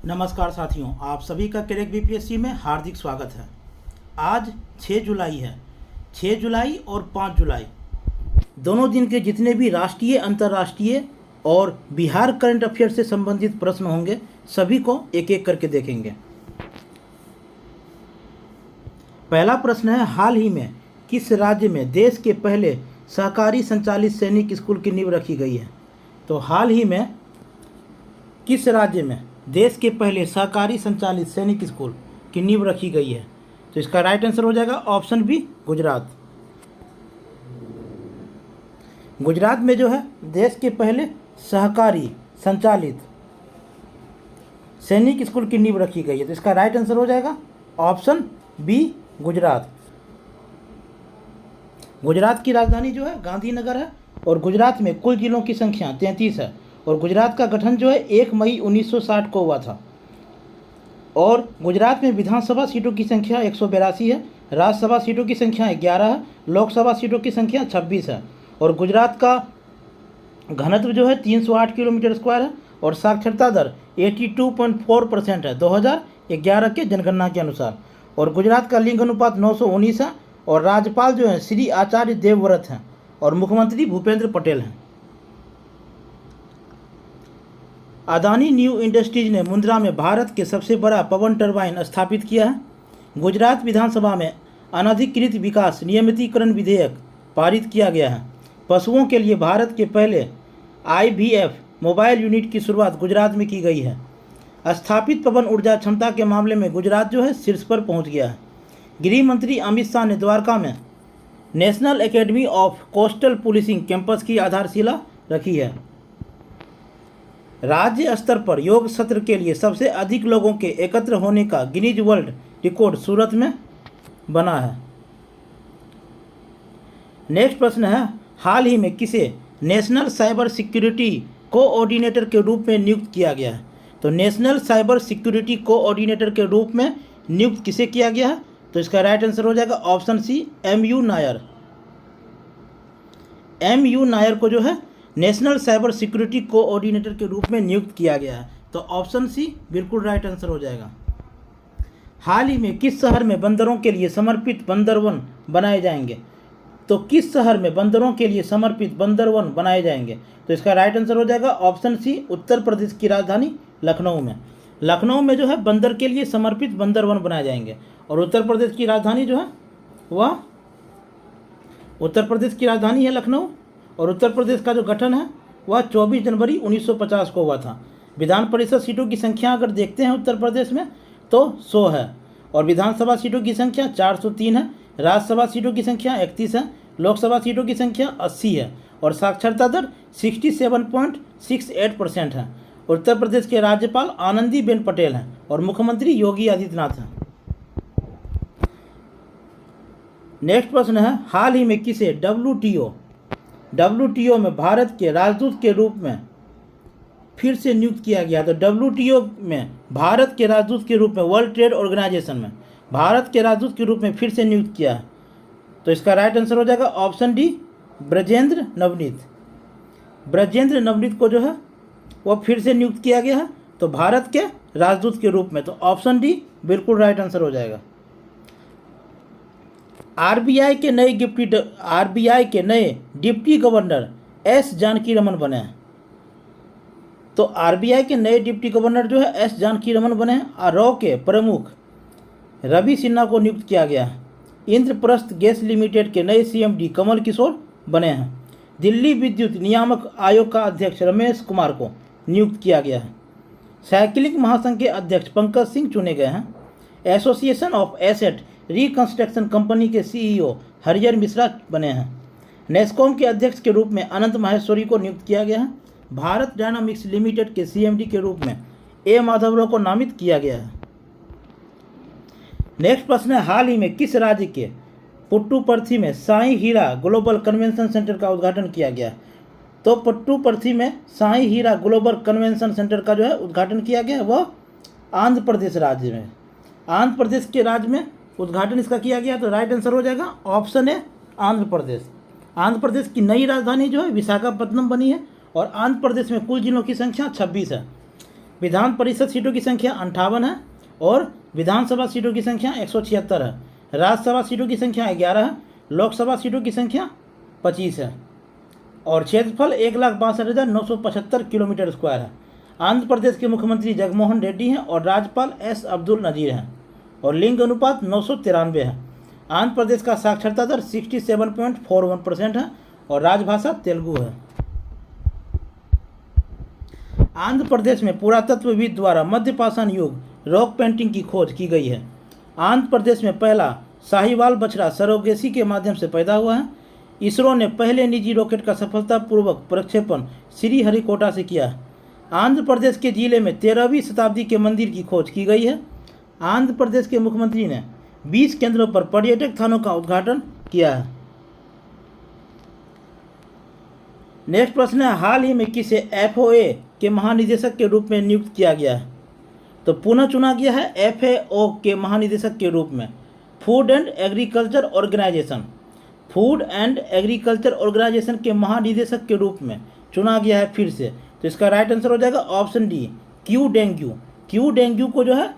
नमस्कार साथियों, आप सभी का क्रेक बीपीएससी में हार्दिक स्वागत है। आज 6 जुलाई है। 6 जुलाई और 5 जुलाई दोनों दिन के जितने भी राष्ट्रीय, अंतर्राष्ट्रीय और बिहार करंट अफेयर से संबंधित प्रश्न होंगे, सभी को एक एक करके देखेंगे। पहला प्रश्न है, हाल ही में किस राज्य में देश के पहले सहकारी संचालित सैनिक स्कूल की नींव रखी गई है? तो हाल ही में किस राज्य में देश के पहले सहकारी संचालित सैनिक स्कूल की नींव रखी गई है? तो इसका राइट आंसर हो जाएगा ऑप्शन बी, गुजरात। गुजरात में जो है देश के पहले सहकारी संचालित सैनिक स्कूल की नींव रखी गई है। तो इसका राइट आंसर हो जाएगा ऑप्शन बी, गुजरात। गुजरात की राजधानी जो है गांधीनगर है और गुजरात में कुल जिलों की संख्या 33 है और गुजरात का गठन जो है 1 मई 1960 को हुआ था। और गुजरात में विधानसभा सीटों की संख्या 182 है, राज्यसभा सीटों की संख्या 11 है, लोकसभा सीटों की संख्या 26 है और गुजरात का घनत्व जो है 308 किलोमीटर स्क्वायर है और साक्षरता दर 82.4% है 2011 के जनगणना के अनुसार। और गुजरात का लिंग अनुपात 919 है और राज्यपाल जो है श्री आचार्य देवव्रत हैं और मुख्यमंत्री भूपेंद्र पटेल हैं। अदानी न्यू इंडस्ट्रीज ने मुंद्रा में भारत के सबसे बड़ा पवन टरबाइन स्थापित किया है। गुजरात विधानसभा में अनधिकृत विकास नियमितीकरण विधेयक पारित किया गया है। पशुओं के लिए भारत के पहले IVF मोबाइल यूनिट की शुरुआत गुजरात में की गई है। स्थापित पवन ऊर्जा क्षमता के मामले में गुजरात जो है शीर्ष पर पहुंच गया है। गृह मंत्री अमित शाह ने द्वारका में national academy of coastal policing campus की आधारशिला रखी है। राज्य स्तर पर योग सत्र के लिए सबसे अधिक लोगों के एकत्र होने का गिनीज वर्ल्ड रिकॉर्ड सूरत में बना है। नेक्स्ट प्रश्न है, हाल ही में किसे नेशनल साइबर सिक्योरिटी कोऑर्डिनेटर के रूप में नियुक्त किया गया है? तो नेशनल साइबर सिक्योरिटी कोऑर्डिनेटर के रूप में नियुक्त किसे किया गया है? तो इसका राइट आंसर हो जाएगा option C, MU Nair. MU Nair को जो है नेशनल साइबर सिक्योरिटी कोऑर्डिनेटर के रूप में नियुक्त किया गया है। तो ऑप्शन सी बिल्कुल राइट आंसर हो जाएगा। हाल ही में किस शहर में बंदरों के लिए समर्पित बंदरवन बनाए जाएंगे? तो किस शहर में बंदरों के लिए समर्पित बंदरवन बनाए जाएंगे? तो इसका राइट आंसर हो जाएगा ऑप्शन सी, उत्तर प्रदेश की राजधानी लखनऊ में। लखनऊ में जो है बंदर के लिए समर्पित बंदरवन बनाए जाएंगे और उत्तर प्रदेश की राजधानी जो है वह उत्तर प्रदेश की राजधानी है लखनऊ। और उत्तर प्रदेश का जो गठन है वह 24 जनवरी 1950 को हुआ था। विधान परिषद सीटों की संख्या अगर देखते हैं उत्तर प्रदेश में तो 100 है और विधानसभा सीटों की संख्या 403 है, राज्यसभा सीटों की संख्या 31 है, लोकसभा सीटों की संख्या 80 है और साक्षरता दर 67.68% है। उत्तर प्रदेश के राज्यपाल आनंदीबेन पटेल हैं और मुख्यमंत्री योगी आदित्यनाथ हैं। नेक्स्ट प्रश्न है, हाल ही में किसे WTO में भारत के राजदूत के रूप में फिर से नियुक्त किया गया? तो WTO में भारत के राजदूत के रूप में, वर्ल्ड ट्रेड ऑर्गेनाइजेशन में भारत के राजदूत के रूप में फिर से नियुक्त किया है। तो इसका राइट आंसर हो जाएगा ऑप्शन डी, ब्रजेंद्र नवनीत। ब्रजेंद्र नवनीत को जो है वह फिर से नियुक्त किया गया है तो भारत के राजदूत के रूप में। तो ऑप्शन डी बिल्कुल राइट आंसर हो जाएगा। RBI के नए deputy governor S Janaki Raman बने हैं। तो RBI के नए डिप्टी गवर्नर जो है S जानकी रमन बने हैं और रॉ के प्रमुख रवि सिन्हा को नियुक्त किया गया है। इंद्रप्रस्थ गैस लिमिटेड के नए CMD कमल किशोर बने हैं। दिल्ली विद्युत नियामक आयोग का अध्यक्ष रमेश कुमार को नियुक्त किया गया है। साइकिलिंग महासंघ के अध्यक्ष पंकज सिंह चुने गए हैं। Association of asset reconstruction company के CEO हरिहर मिश्रा बने हैं। नेस्कॉम के अध्यक्ष के रूप में अनंत माहेश्वरी को नियुक्त किया गया है। भारत डायनामिक्स लिमिटेड के CMD के रूप में A माधवराव को नामित किया गया है। नेक्स्ट प्रश्न है, हाल ही में किस राज्य के पुट्टुपर्थी में साई हीरा ग्लोबल कन्वेंशन सेंटर का उद्घाटन किया गया? तो पुट्टुपर्थी में साई हीरा ग्लोबल कन्वेंशन सेंटर का जो है उद्घाटन किया गया वह आंध्र प्रदेश राज्य में। आंध्र प्रदेश के राज्य में उद्घाटन इसका किया गया। तो राइट आंसर हो जाएगा ऑप्शन ए, आंध्र प्रदेश। आंध्र प्रदेश की नई राजधानी जो है विशाखापट्टनम बनी है और आंध्र प्रदेश में कुल जिलों की संख्या 26 है। विधान परिषद सीटों की संख्या 58 है और विधानसभा सीटों की संख्या 176 है। राज्यसभा सीटों की संख्या 11 है, लोकसभा सीटों की संख्या 25 है और क्षेत्रफल 1,62,975 किलोमीटर स्क्वायर है। आंध्र प्रदेश के मुख्यमंत्री जगनमोहन रेड्डी हैं और राज्यपाल एस अब्दुल नजीर हैं और लिंग अनुपात 993 है। आंध्र प्रदेश का साक्षरता दर 67.41% है और राजभाषा तेलुगु है। आंध्र प्रदेश में पुरातत्वविद द्वारा मध्यपाषाण युग रॉक पेंटिंग की खोज की गई है। आंध्र प्रदेश में पहला साहिवाल बछड़ा सरोगेसी के माध्यम से पैदा हुआ है। इसरो ने पहले निजी रॉकेट का सफलतापूर्वक प्रक्षेपण श्रीहरिकोटा से किया है। आंध्र प्रदेश के जिले में 13वीं शताब्दी के मंदिर की खोज की गई है। आंध्र प्रदेश के मुख्यमंत्री ने 20 केंद्रों पर पर्यटक स्थानों का उद्घाटन किया है। नेक्स्ट प्रश्न है, हाल ही में किसे एफओए के महानिदेशक के रूप में नियुक्त किया गया है? तो पुनः चुना गया है एफएओ के महानिदेशक के रूप में food and agriculture organisation. Food and agriculture organisation के महानिदेशक के रूप में चुना गया है फिर से। तो इसका राइट आंसर हो जाएगा option D, Q dengue. Q dengue को जो है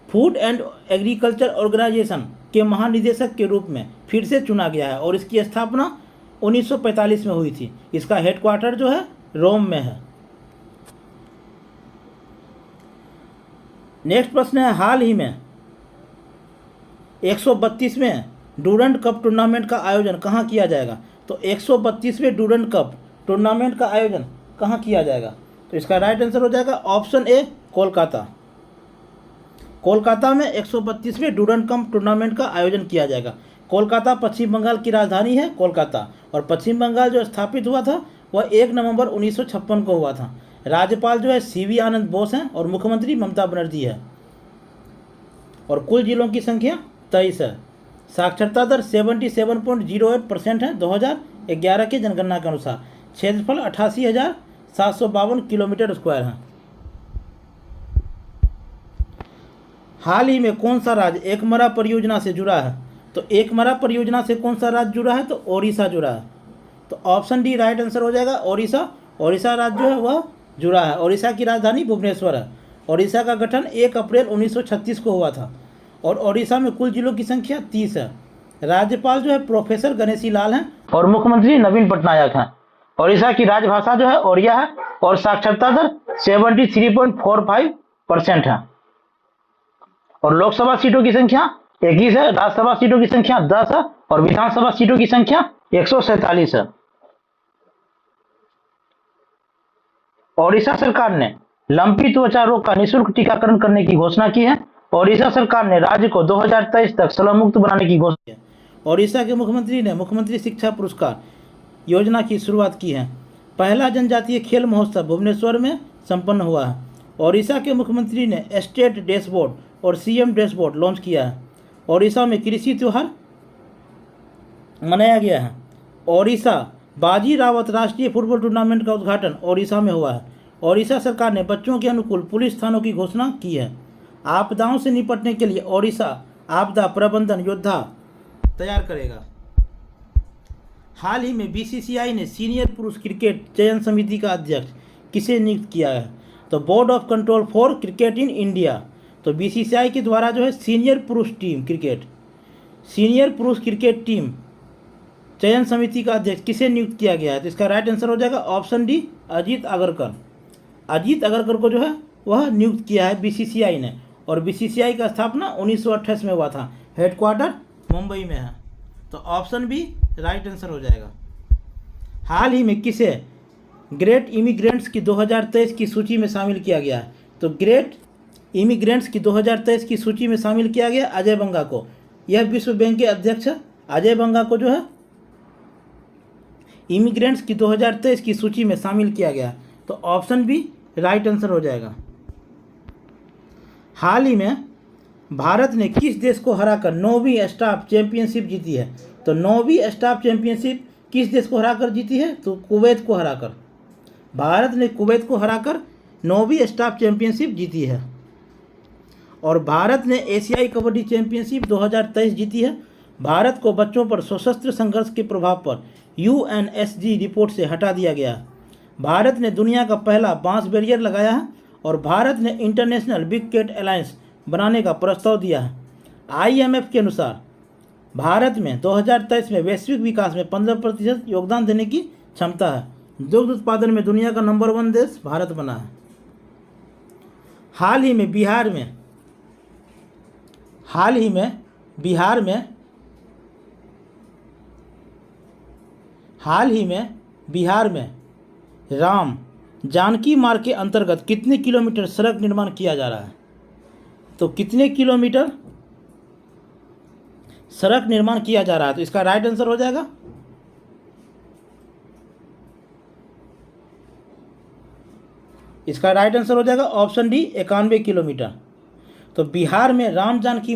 फूड एंड एग्रीकल्चर ऑर्गेनाइजेशन के महानिदेशक के रूप में फिर से चुना गया है और इसकी स्थापना 1945 में हुई थी। इसका हेडक्वार्टर जो है रोम में है। नेक्स्ट प्रश्न है, हाल ही में 132वें डूरंड कप टूर्नामेंट का आयोजन कहाँ किया जाएगा? तो 132वें डूरंड कप टूर्नामेंट का आयोजन कहाँ किया जाएगा? तो इसका राइट आंसर हो जाएगा ऑप्शन ए, कोलकाता। कोलकाता में 132वें डूरंड कप टूर्नामेंट का आयोजन किया जाएगा। कोलकाता पश्चिम बंगाल की राजधानी है कोलकाता और पश्चिम बंगाल जो स्थापित हुआ था वह 1 नवंबर 1956 को हुआ था। राज्यपाल जो है सीवी आनंद बोस हैं और मुख्यमंत्री ममता बनर्जी है और कुल जिलों की संख्या 23 है। साक्षरता दर 77.08% है 2011 के जनगणना के अनुसार। क्षेत्रफल 88,752 किलोमीटर स्क्वायर है। हाल ही में कौन सा राज्य एकमरा परियोजना से जुड़ा है? तो एकमरा परियोजना से कौन सा राज्य जुड़ा है? तो ओडिशा जुड़ा है। तो ऑप्शन डी राइट आंसर हो जाएगा ओडिशा। ओडिशा राज्य जो है वह जुड़ा है। ओडिशा की राजधानी भुवनेश्वर है। ओडिशा का गठन 1 अप्रैल 1936 को हुआ था और ओडिशा में कुल जिलों की संख्या 30 है। राज्यपाल जो है प्रोफेसर गणेशी लाल हैं और मुख्यमंत्री नवीन पटनायक हैं। ओडिशा की राजभाषा जो है ओडिया है और साक्षरता दर 73.45% है और लोकसभा सीटों की संख्या 21 है, राज्यसभा सीटों की संख्या 10 है और विधानसभा सीटों की संख्या 147 है। ओडिशा सरकार ने लंपी त्वचा रोग का निःशुल्क टीकाकरण करने की घोषणा की है। ओडिशा सरकार ने राज्य को 2023 तक शलभ मुक्त बनाने की घोषणा की है। ओडिशा के मुख्यमंत्री ने मुख्यमंत्री शिक्षा पुरस्कार योजना की शुरुआत की है। पहला जनजातीय खेल महोत्सव भुवनेश्वर में संपन्न हुआ है। ओडिशा के मुख्यमंत्री ने स्टेट डैशबोर्ड और सीएम डैशबोर्ड लॉन्च किया है। ओडिशा में कृषि त्योहार मनाया गया है। ओडिशा बाजी रावत राष्ट्रीय फुटबॉल टूर्नामेंट का उद्घाटन ओडिशा में हुआ है। ओडिशा सरकार ने बच्चों के अनुकूल पुलिस थानों की घोषणा की है। आपदाओं से निपटने के लिए ओडिशा आपदा प्रबंधन योद्धा तैयार करेगा। हाल ही में बीसीसीआई ने सीनियर पुरुष क्रिकेट चयन समिति का अध्यक्ष किसे नियुक्त किया है? तो board of control for cricket in India. तो बीसीसीआई के द्वारा जो है सीनियर पुरुष क्रिकेट टीम चयन समिति का अध्यक्ष किसे नियुक्त किया गया है? तो इसका राइट आंसर हो जाएगा ऑप्शन डी, अजीत अगरकर। अजीत अगरकर को जो है वह नियुक्त किया है बीसीसीआई ने और बीसीसीआई का स्थापना 1928 में हुआ था। हेडक्वार्टर मुंबई में है। तो ऑप्शन बी राइट आंसर हो जाएगा। हाल ही में किसे ग्रेट इमिग्रेंट्स की 2023 की सूची में शामिल किया गया है? तो ग्रेट इमिग्रेंट्स की 2023 की सूची में शामिल किया गया अजय बंगा को। यह विश्व बैंक के अध्यक्ष अजय बंगा को जो है इमिग्रेंट्स की 2023 की सूची में शामिल किया गया। तो ऑप्शन बी राइट आंसर हो जाएगा। हाल ही में भारत ने किस देश को हराकर 9वीं स्टाफ चैंपियनशिप जीती है? तो 9वीं स्टाफ चैंपियनशिप किस देश को हराकर जीती है? तो कुवैत को हराकर। भारत ने कुवैत को हराकर 9वीं स्टाफ चैंपियनशिप जीती है और भारत ने एशियाई कबड्डी चैंपियनशिप 2023 जीती है। भारत को बच्चों पर सशस्त्र संघर्ष के प्रभाव पर यूएनएसजी रिपोर्ट से हटा दिया गया। भारत ने दुनिया का पहला बांस बैरियर लगाया है और भारत ने इंटरनेशनल बिग कैट अलायंस बनाने का प्रस्ताव दिया है। IMF के अनुसार भारत में 2023 में वैश्विक विकास में 15% योगदान देने की क्षमता है। दुग्ध उत्पादन में दुनिया का नंबर 1 देश भारत बना है। हाल ही में बिहार में राम जानकी मार्ग के अंतर्गत कितने किलोमीटर सड़क निर्माण किया जा रहा है? तो कितने किलोमीटर सड़क निर्माण किया जा रहा है? तो इसका राइट आंसर हो जाएगा ऑप्शन डी 91 किलोमीटर। तो बिहार में राम जानकी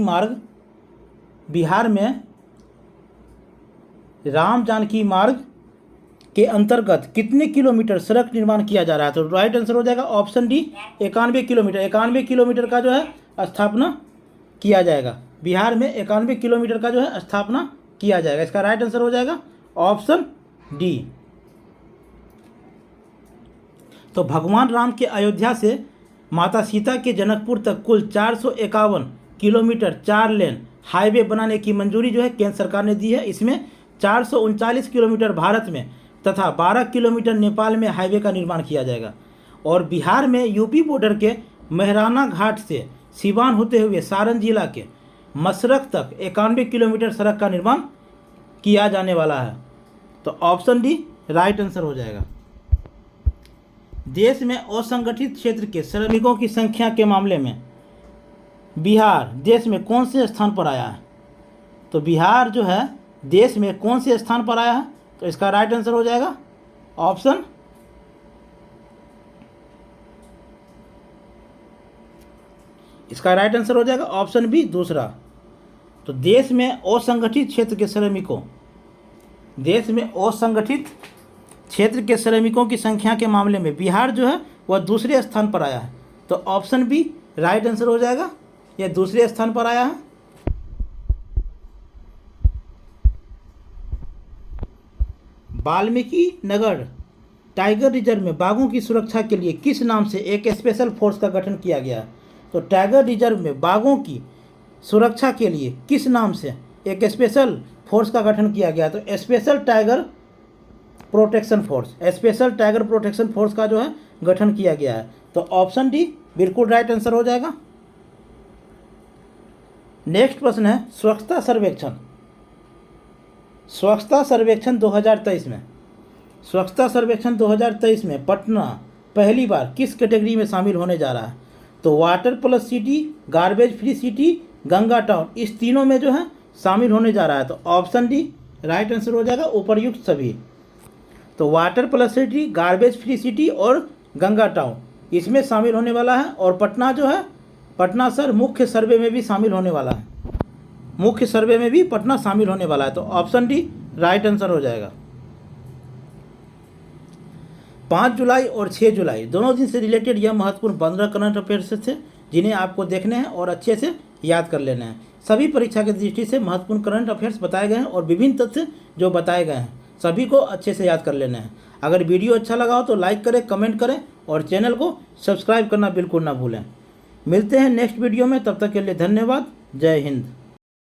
मार्ग के अंतर्गत कितने किलोमीटर सड़क निर्माण किया जा रहा है? तो राइट आंसर हो जाएगा ऑप्शन डी 91 किलोमीटर। 91 किलोमीटर का जो है स्थापना किया जाएगा। बिहार में 91 किलोमीटर का जो है स्थापना किया जाएगा। इसका राइट आंसर हो जाएगा ऑप्शन डी। तो भगवान राम के अयोध्या से माता सीता के जनकपुर तक कुल 451 किलोमीटर 4 लेन हाईवे बनाने की मंजूरी जो है केंद्र सरकार ने दी है। इसमें 439 किलोमीटर भारत में तथा 12 किलोमीटर नेपाल में हाईवे का निर्माण किया जाएगा। और बिहार में यूपी बॉर्डर के मेहराना घाट से सिवान होते हुए सारण जिला के मसरख तक 91 किलोमीटर सड़क का निर्माण किया जाने वाला है। तो ऑप्शन डी राइट आंसर हो जाएगा। देश में असंगठित क्षेत्र के श्रमिकों की संख्या के मामले में बिहार देश में कौन से स्थान पर आया है? तो बिहार जो है देश में कौन से स्थान पर आया है? तो इसका राइट आंसर हो जाएगा ऑप्शन बी दूसरा। तो देश में असंगठित क्षेत्र के श्रमिकों की संख्या के मामले में बिहार जो है वह दूसरे स्थान पर आया है। तो ऑप्शन बी राइट आंसर हो जाएगा, यह दूसरे स्थान पर आया है। वाल्मीकि नगर टाइगर रिजर्व में बाघों की सुरक्षा के लिए किस नाम से एक स्पेशल फोर्स का गठन किया गया है? तो टाइगर रिजर्व में बाघों की सुरक्षा के लिए किस नाम से एक स्पेशल फोर्स का गठन किया गया? तो स्पेशल टाइगर प्रोटेक्शन फोर्स का जो है गठन किया गया है। तो ऑप्शन डी बिल्कुल राइट आंसर हो जाएगा। नेक्स्ट प्रश्न है स्वच्छता सर्वेक्षण 2023 में पटना पहली बार किस कैटेगरी में शामिल होने जा रहा है? तो water plus city, garbage free city, Ganga town, इस तीनों में जो है शामिल होने जा रहा है। तो ऑप्शन डी राइट आंसर हो जाएगा उपर्युक्त सभी। तो water plus city, garbage free city और गंगा टाउन इसमें शामिल होने वाला है। और पटना जो है पटना सर मुख्य सर्वे में भी शामिल होने वाला है, पटना शामिल होने वाला है। तो ऑप्शन डी राइट आंसर हो जाएगा। 5 जुलाई और 6 जुलाई दोनों दिन से रिलेटेड यह महत्वपूर्ण 15 करंट अफेयर्स थे जिन्हें आपको देखने हैं और अच्छे से याद कर लेना है। सभी परीक्षा की दृष्टि से महत्वपूर्ण करंट अफेयर्स बताए गए हैं और विभिन्न तथ्य जो बताए गए हैं सभी को अच्छे से याद कर लेना है। अगर वीडियो अच्छा लगा हो तो लाइक करें, कमेंट करें और चैनल को सब्सक्राइब करना बिल्कुल ना भूलें। मिलते हैं नेक्स्ट वीडियो में, तब तक के लिए धन्यवाद। जय हिंद।